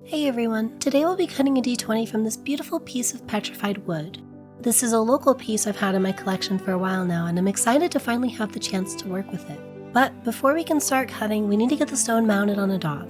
Hey everyone, today we'll be cutting a D20 from this beautiful piece of petrified wood. This is a local piece I've had in my collection for a while now, and I'm excited to finally have the chance to work with it. But before we can start cutting, we need to get the stone mounted on a dog.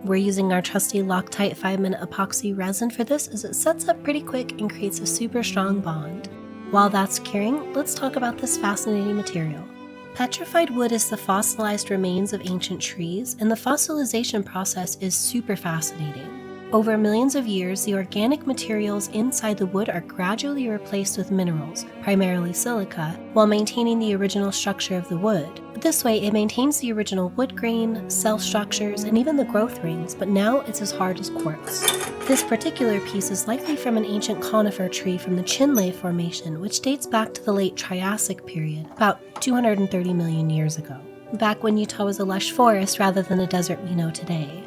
We're using our trusty Loctite 5-minute epoxy resin for this, as it sets up pretty quick and creates a super strong bond. While that's curing, let's talk about this fascinating material. Petrified wood is the fossilized remains of ancient trees, and the fossilization process is super fascinating. Over millions of years, the organic materials inside the wood are gradually replaced with minerals, primarily silica, while maintaining the original structure of the wood. This way, it maintains the original wood grain, cell structures, and even the growth rings, but now it's as hard as quartz. This particular piece is likely from an ancient conifer tree from the Chinle Formation, which dates back to the late Triassic period, about 230 million years ago, back when Utah was a lush forest rather than the desert we know today.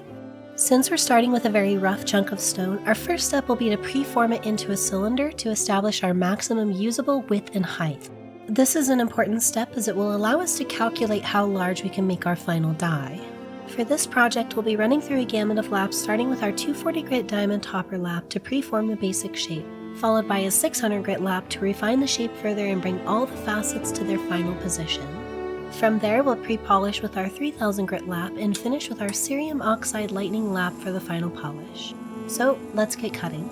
Since we're starting with a very rough chunk of stone, our first step will be to preform it into a cylinder to establish our maximum usable width and height. This is an important step as it will allow us to calculate how large we can make our final die. For this project, we'll be running through a gamut of laps starting with our 240 grit diamond topper lap to preform the basic shape, followed by a 600 grit lap to refine the shape further and bring all the facets to their final position. From there, we'll pre-polish with our 3000 grit lap and finish with our cerium oxide lightning lap for the final polish. So let's get cutting.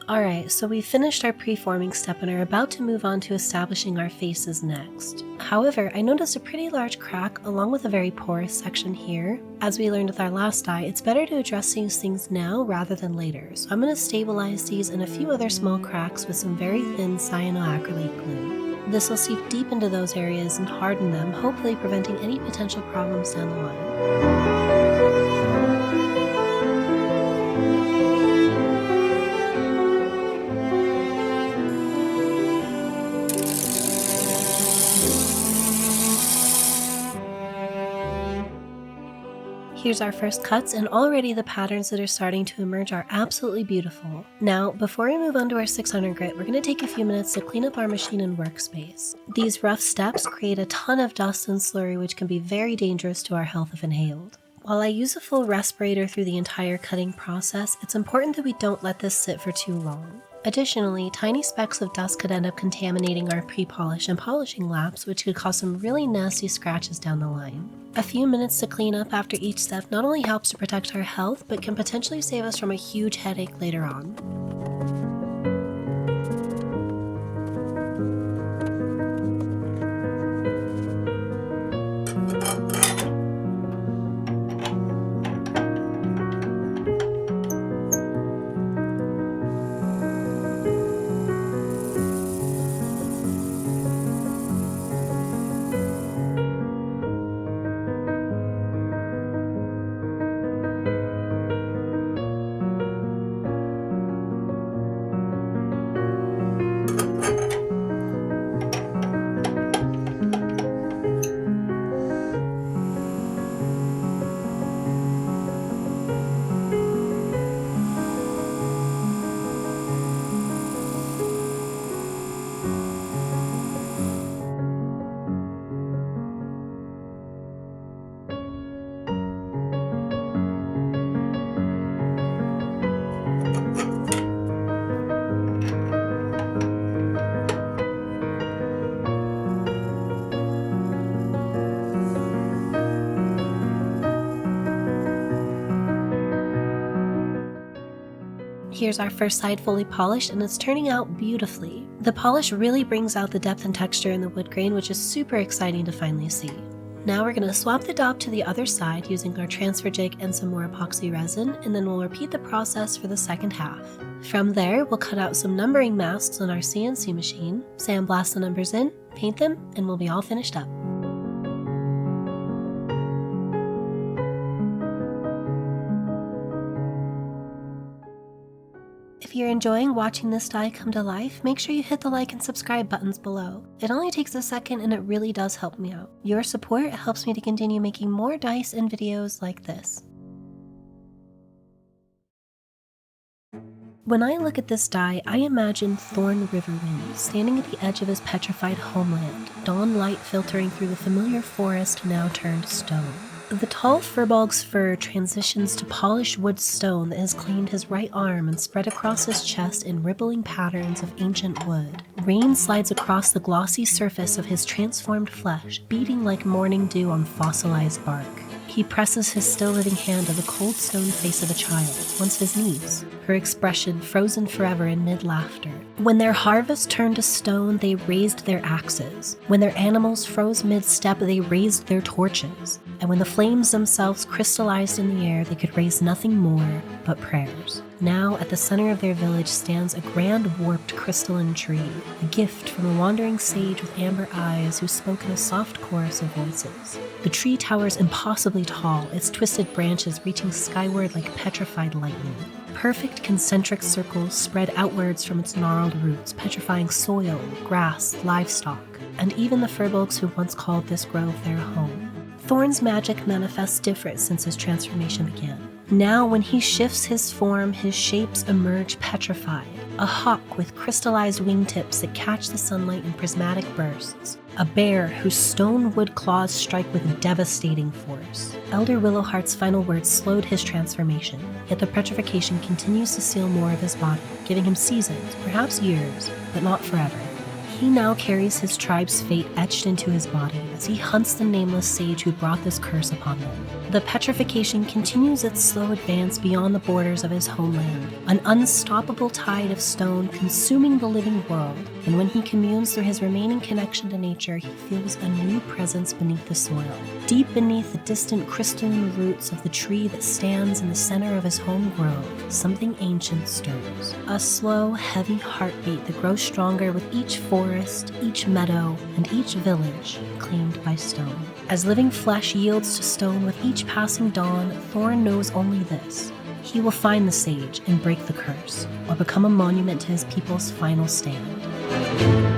Alright, so we've finished our preforming step and are about to move on to establishing our faces next. However, I noticed a pretty large crack along with a very porous section here. As we learned with our last die, it's better to address these things now rather than later, so I'm going to stabilize these and a few other small cracks with some very thin cyanoacrylate glue. This will seep deep into those areas and harden them, hopefully preventing any potential problems down the line. Here's our first cuts, and already the patterns that are starting to emerge are absolutely beautiful. Now, before we move on to our 600 grit, we're going to take a few minutes to clean up our machine and workspace. These rough steps create a ton of dust and slurry, which can be very dangerous to our health if inhaled. While I use a full respirator through the entire cutting process, it's important that we don't let this sit for too long. Additionally, tiny specks of dust could end up contaminating our pre-polish and polishing laps, which could cause some really nasty scratches down the line. A few minutes to clean up after each step not only helps to protect our health, but can potentially save us from a huge headache later on. Here's our first side fully polished, and it's turning out beautifully. The polish really brings out the depth and texture in the wood grain, which is super exciting to finally see. Now we're going to swap the dop to the other side using our transfer jig and some more epoxy resin, and then we'll repeat the process for the second half. From there, we'll cut out some numbering masks on our CNC machine, sandblast the numbers in, paint them, and we'll be all finished up. If you're enjoying watching this die come to life, make sure you hit the like and subscribe buttons below. It only takes a second and it really does help me out. Your support helps me to continue making more dice and videos like this. When I look at this die, I imagine Thorn Riverwind standing at the edge of his petrified homeland, dawn light filtering through the familiar forest now turned stone. The tall Furbolg's fur transitions to polished wood stone that has claimed his right arm and spread across his chest in rippling patterns of ancient wood. Rain slides across the glossy surface of his transformed flesh, beating like morning dew on fossilized bark. He presses his still-living hand on the cold stone face of a child, once his niece, her expression frozen forever in mid-laughter. When their harvest turned to stone, they raised their axes. When their animals froze mid-step, they raised their torches. And when the flames themselves crystallized in the air, they could raise nothing more but prayers. Now, at the center of their village stands a grand warped crystalline tree, a gift from a wandering sage with amber eyes who spoke in a soft chorus of voices. The tree towers impossibly tall, its twisted branches reaching skyward like petrified lightning. Perfect concentric circles spread outwards from its gnarled roots, petrifying soil, grass, livestock, and even the Furbolgs who once called this grove their home. Thorn's magic manifests different since his transformation began. Now, when he shifts his form, his shapes emerge petrified. A hawk with crystallized wingtips that catch the sunlight in prismatic bursts. A bear whose stone wood claws strike with devastating force. Elder Willowheart's final words slowed his transformation, yet the petrification continues to seal more of his body, giving him seasons, perhaps years, but not forever. He now carries his tribe's fate etched into his body as he hunts the nameless sage who brought this curse upon them. The petrification continues its slow advance beyond the borders of his homeland, an unstoppable tide of stone consuming the living world, and when he communes through his remaining connection to nature, he feels a new presence beneath the soil. Deep beneath the distant crystalline roots of the tree that stands in the center of his home grove, something ancient stirs. A slow, heavy heartbeat that grows stronger with each forest, each meadow, and each village claimed by stone. As living flesh yields to stone with each passing dawn, Thorn knows only this. He will find the sage and break the curse, or become a monument to his people's final stand.